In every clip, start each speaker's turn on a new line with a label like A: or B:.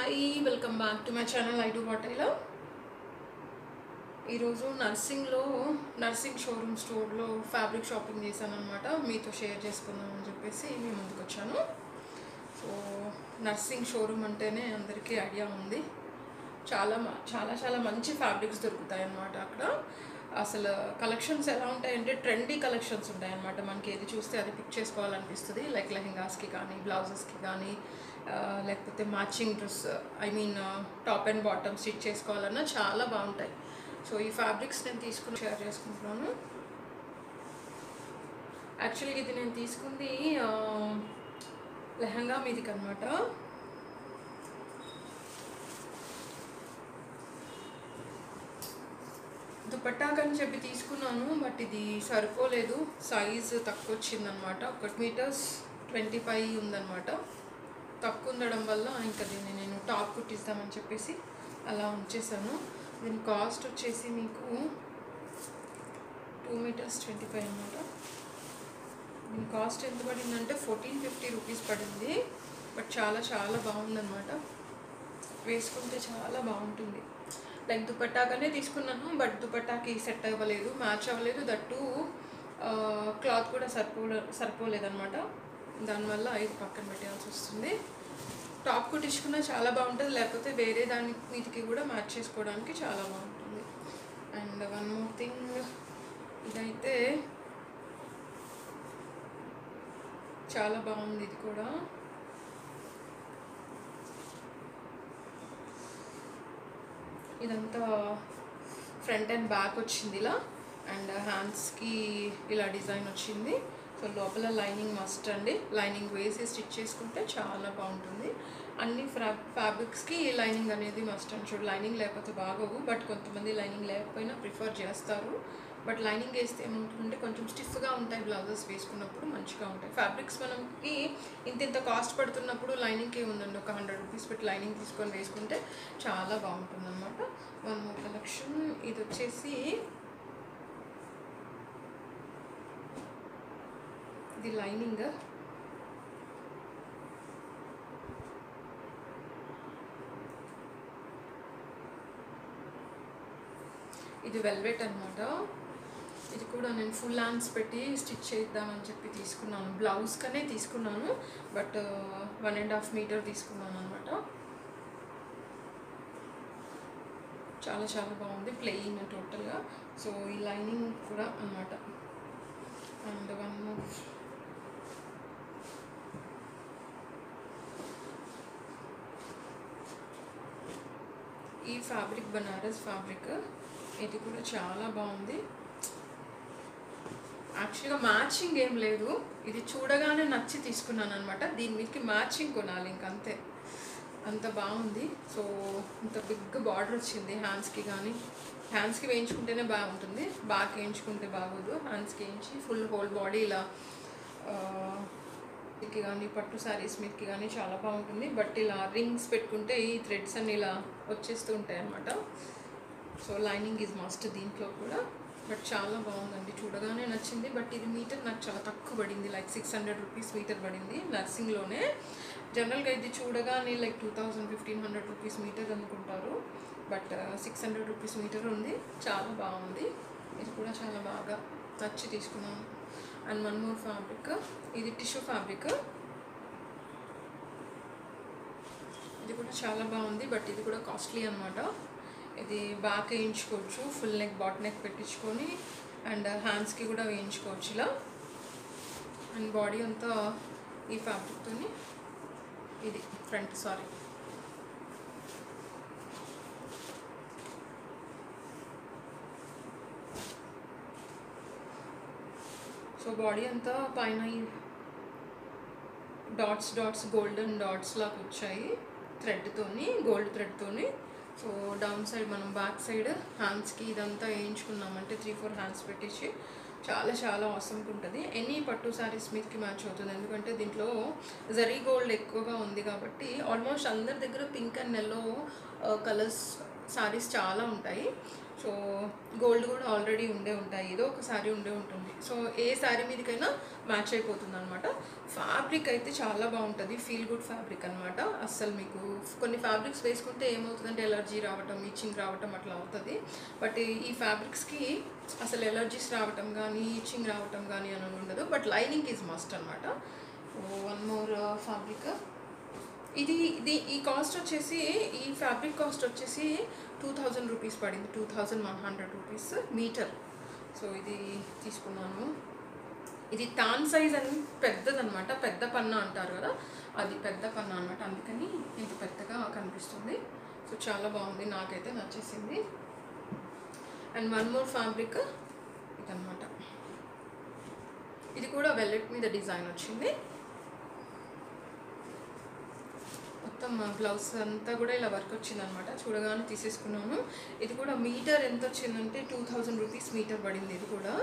A: Hi, welcome back to my channel. I do what I love. ఈరోజు nursing showroom స్టోర్లో fabric shopping చేశాను అనమాట. మీతో షేర్ చేసుకుందామని చెప్పేసి మీ ముందుకు వచ్చాను. సో నర్సింగ్ షోరూమ్ అంటేనే అందరికీ ఐడియా ఉంది. చాలా చాలా చాలా మంచి ఫ్యాబ్రిక్స్ దొరుకుతాయి అన్నమాట అక్కడ. అసలు కలెక్షన్స్ ఎలా ఉంటాయంటే ట్రెండీ కలెక్షన్స్ ఉంటాయి అన్నమాట. మనకి ఏది చూస్తే అది పిక్ చేసుకోవాలనిపిస్తుంది. లైక్ లెహెంగాస్కి కానీ, బ్లౌజెస్కి కానీ, లేకపోతే matching dress, top and bottom stitch చేసుకోవాలన్నా చాలా బాగుంటాయి. సో ఈ ఫ్యాబ్రిక్స్ నేను తీసుకుని షేర్ చేసుకుంటున్నాను. యాక్చువల్గా ఇది నేను తీసుకుంది లెహంగా మీదికి అనమాట. దుపట్టాకని చెప్పి తీసుకున్నాను, బట్ ఇది సరిపోలేదు. సైజు తక్కువ వచ్చిందనమాట. 1 మీటర్స్ 25 ఉందన్నమాట. తక్కువ ఉండడం వల్ల ఇంకా దీన్ని నేను టాప్ కుట్టిస్తామని చెప్పేసి అలా ఉంచేసాను. దీని కాస్ట్ వచ్చేసి మీకు 2 మీటర్స్ 25 అనమాట. దీని కాస్ట్ ఎంత పడిందంటే 1450 రూపీస్ పడింది. బట్ చాలా చాలా బాగుందన్నమాట. వేసుకుంటే చాలా బాగుంటుంది. లైక్ దుపట్టాకనే తీసుకున్నాను, బట్ దుపట్టాకి సెట్ అవ్వలేదు, మ్యాచ్ అవ్వలేదు. దట్టు క్లాత్ కూడా సరిపోలేదన్నమాట. దానివల్ల ఇది పక్కన పెట్టాల్సి వస్తుంది. టాప్ కుట్టించుకున్నా చాలా బాగుంటుంది, లేకపోతే వేరే దాని మీదకి కూడా మ్యాచ్ చేసుకోవడానికి చాలా బాగుంటుంది. అండ్ వన్ మోర్ థింగ్, ఇదైతే చాలా బాగుంది. ఇది కూడా ఇదంతా ఫ్రంట్ అండ్ బ్యాక్ వచ్చింది ఇలా, అండ్ హ్యాండ్స్కి ఇలా డిజైన్ వచ్చింది. సో లోపల లైనింగ్ మస్ట్ అండి. లైనింగ్ వేసి స్టిచ్ చేసుకుంటే చాలా బాగుంటుంది. అన్ని ఫ్యాబ్రిక్స్కి లైనింగ్ అనేది మస్ట్ అండ్ షుడ్. లైనింగ్ లేకపోతే బాగోవు, బట్ కొంతమంది లైనింగ్ లేకపోయినా ప్రిఫర్ చేస్తారు. బట్ లైనింగ్ వేస్తే ఏమవుతుందంటే కొంచెం స్టిఫ్గా ఉంటాయి. బ్లౌజెస్ వేసుకున్నప్పుడు మంచిగా ఉంటాయి. ఫ్యాబ్రిక్స్ మనకి ఇంత కాస్ట్ పడుతున్నప్పుడు లైనింగ్కి ఉందండి. ఒక 100 రూపీస్ పెట్టి లైనింగ్ తీసుకొని వేసుకుంటే చాలా బాగుంటుంది అనమాట. వన్ మోర్ కలెక్షన్, ఇది వచ్చేసి ఇది లైనింగ్. ఇది వెల్వెట్ అనమాట. ఇది కూడా నేను ఫుల్ హ్యాండ్స్ పెట్టి స్టిచ్ చేద్దామని చెప్పి తీసుకున్నాను. బ్లౌజ్కనే తీసుకున్నాను, బట్ 1.5 మీటర్ తీసుకున్నాను అనమాట. చాలా చాలా బాగుంది, ప్లెయిన్ టోటల్గా. సో ఈ లైనింగ్ కూడా అనమాట. అండ్ వన్ మోర్, ఈ ఫ్యాబ్రిక్ బనారస్ ఫ్యాబ్రిక్. ఇది కూడా చాలా బాగుంది. యాక్చువల్గా మ్యాచింగ్ ఏం లేదు, ఇది చూడగానే నచ్చి తీసుకున్నాను అనమాట. దీని మీదకి మ్యాచింగ్ కొనాలి ఇంకంతే, అంత బాగుంది. సో ఇంత బిగ్ బార్డర్ వచ్చింది హ్యాండ్స్కి. కానీ హ్యాండ్స్కి వేయించుకుంటేనే బాగుంటుంది, బాగా వేయించుకుంటే బాగోదు. హ్యాండ్స్కి వేయించి ఫుల్ హోల్ బాడీ ఇలా మీదకి కానీ, పట్టు శారీస్ మీదకి కానీ చాలా బాగుంటుంది. బట్ ఇలా రింగ్స్ పెట్టుకుంటే ఈ థ్రెడ్స్ అన్ని ఇలా వచ్చేస్తూ ఉంటాయి అన్నమాట. సో లైనింగ్ ఈజ్ మస్ట్ దీంట్లో కూడా. బట్ చాలా బాగుందండి, చూడగానే నచ్చింది. బట్ ఇది మీటర్ నాకు చాలా తక్కువ పడింది. లైక్ 600 రూపీస్ మీటర్ పడింది నర్సింగ్లోనే. జనరల్గా ఇది చూడగానే లైక్ 2000-1500 రూపీస్ మీటర్ అనుకుంటారు, బట్ 600 రూపీస్ మీటర్ ఉంది. చాలా బాగుంది. ఇది కూడా చాలా బాగా నచ్చి తీసుకున్నాను. అండ్ వన్ మోర్ ఫ్యాబ్రిక్, ఇది టిష్యూ ఫ్యాబ్రిక్. ఇది కూడా చాలా బాగుంది, బట్ ఇది కూడా కాస్ట్లీ అనమాట. ఇది బ్యాక్ వేయించుకోవచ్చు, ఫుల్ నెక్ బాట్ నెక్ పెట్టించుకొని, అండ్ హ్యాండ్స్కి కూడా వేయించుకోవచ్చు ఇలా. అండ్ బాడీ అంతా ఈ ఫ్యాబ్రిక్తో, ఇది ఫ్రంట్ సారీ. సో బాడీ అంతా పైన డాట్స్ గోల్డెన్ డాట్స్ లాగా వచ్చాయి థ్రెడ్తోని, గోల్డ్ థ్రెడ్తోని. సో డౌన్ సైడ్ మనం బ్యాక్ సైడ్ హ్యాండ్స్కి ఇదంతా వేయించుకున్నామంటే 3-4 హ్యాండ్స్ పెట్టించి చాలా చాలా అవసరంగా ఉంటుంది. ఎనీ పట్టు శారీస్ మీదకి మ్యాచ్ అవుతుంది, ఎందుకంటే దీంట్లో జరీ గోల్డ్ ఎక్కువగా ఉంది కాబట్టి. ఆల్మోస్ట్ అందరి దగ్గర pink and yellow colours saris చాలా ఉంటాయి. సో గోల్డ్ కూడా ఆల్రెడీ ఉంటాయి, ఏదో ఒక శారీ ఉంటుంది. సో ఏ శారీ మీదకైనా మ్యాచ్ అయిపోతుంది అనమాట. ఫ్యాబ్రిక్ అయితే చాలా బాగుంటుంది, ఫీల్ గుడ్ ఫ్యాబ్రిక్ అనమాట. అస్సలు మీకు కొన్ని ఫ్యాబ్రిక్స్ వేసుకుంటే ఏమవుతుందంటే ఎలర్జీ రావటం, ఇచ్చింగ్ రావటం అట్లా అవుతుంది. బట్ ఈ ఫ్యాబ్రిక్స్కి అసలు ఎలర్జీస్ రావటం కానీ ఇచ్చింగ్ రావటం కానీ అని ఉండదు. బట్ లైనింగ్ ఈజ్ మస్ట్ అనమాట. One more fabric. ఈ కాస్ట్ వచ్చేసి, ఈ ఫ్యాబ్రిక్ కాస్ట్ వచ్చేసి 2000 రూపీస్ పడింది, 2100 రూపీస్ మీటర్. సో ఇది తీసుకున్నాను. ఇది తాన్ సైజ్ అని పెద్దదనమాట, పెద్ద పన్నా అంటారు కదా, అది పెద్ద పన్నా అనమాట, అందుకని ఇంత పెద్దగా కనిపిస్తుంది. సో చాలా బాగుంది, నాకైతే నచ్చేసింది. అండ్ వన్ మోర్ ఫ్యాబ్రిక్ ఇదనమాట. ఇది కూడా వెల్లెట్ మీద డిజైన్ వచ్చింది. మొత్తం బ్లౌజ్ అంతా కూడా ఇలా వర్క్ వచ్చిందనమాట, చూడగానే తీసేసుకున్నాను. ఇది కూడా మీటర్ ఎంత వచ్చిందంటే 2000 రూపీస్ మీటర్ పడింది. ఇది కూడా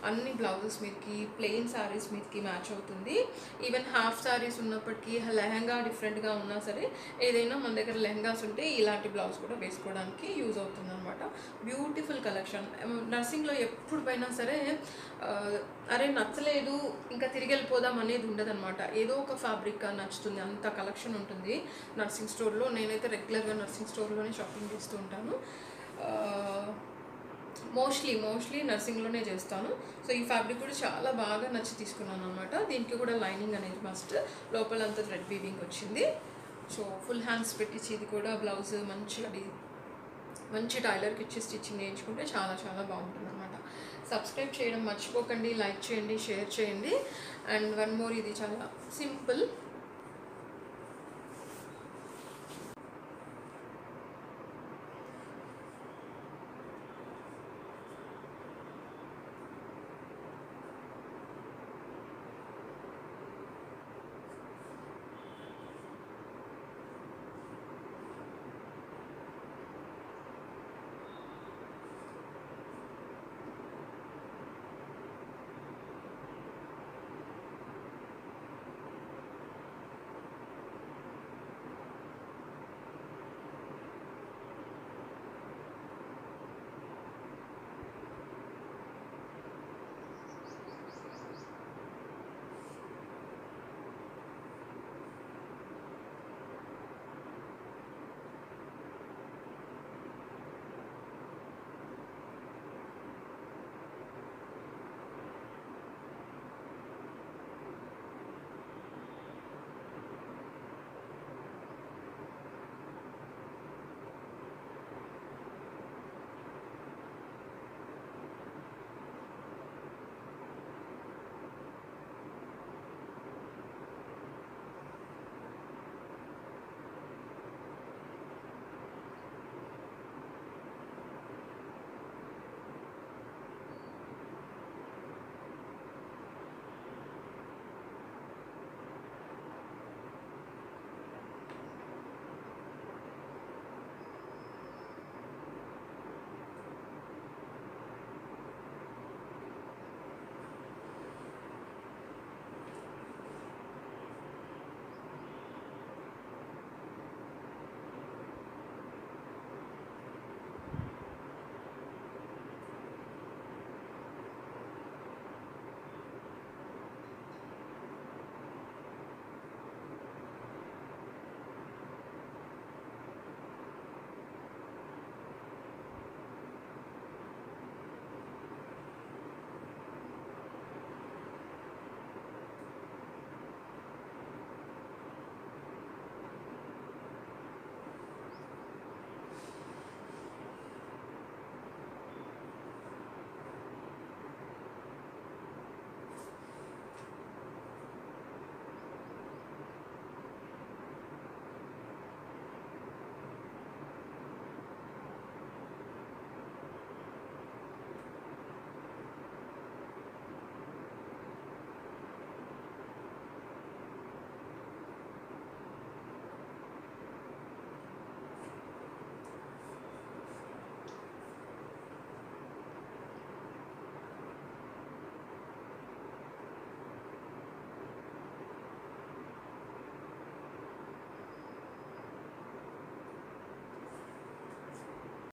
A: అన్ని బ్లౌజెస్ మీదకి, ప్లెయిన్ శారీస్ మీదకి మ్యాచ్ అవుతుంది. ఈవెన్ హాఫ్ శారీస్ ఉన్నప్పటికీ, లెహంగా డిఫరెంట్గా ఉన్నా సరే, ఏదైనా మన దగ్గర లెహంగాస్ ఉంటే ఇలాంటి బ్లౌజ్ కూడా వేసుకోవడానికి యూజ్ అవుతుంది అనమాట. Beautiful collection. నర్సింగ్లో ఎప్పుడు పోయినా సరే అరే నచ్చలేదు ఇంకా తిరిగి వెళ్ళిపోదాం అనేది ఉండదన్నమాట. ఏదో ఒక ఫ్యాబ్రిక్ నచ్చుతుంది, అంత కలెక్షన్ ఉంటుంది నర్సింగ్ స్టోర్లో. నేనైతే రెగ్యులర్గా నర్సింగ్ స్టోర్లోనే షాపింగ్ చేస్తూ ఉంటాను. మోస్ట్లీ నర్సింగ్లోనే చేస్తాను. సో ఈ ఫ్యాబ్రిక్ కూడా చాలా బాగా నచ్చి తీసుకున్నాను అనమాట. దీనికి కూడా లైనింగ్ అనేది మస్ట్. లోపలంతా థ్రెడ్ వీవింగ్ వచ్చింది. సో ఫుల్ హ్యాండ్స్ పెట్టించి, ఇది కూడా బ్లౌజ్ మంచి టైలర్కి ఇచ్చి స్టిచ్చింగ్ చేయించుకుంటే చాలా చాలా బాగుంటుంది అనమాట. సబ్స్క్రైబ్ చేయడం మర్చిపోకండి, లైక్ చేయండి, షేర్ చేయండి. అండ్ వన్ మోర్, ఇది చాలా సింపుల్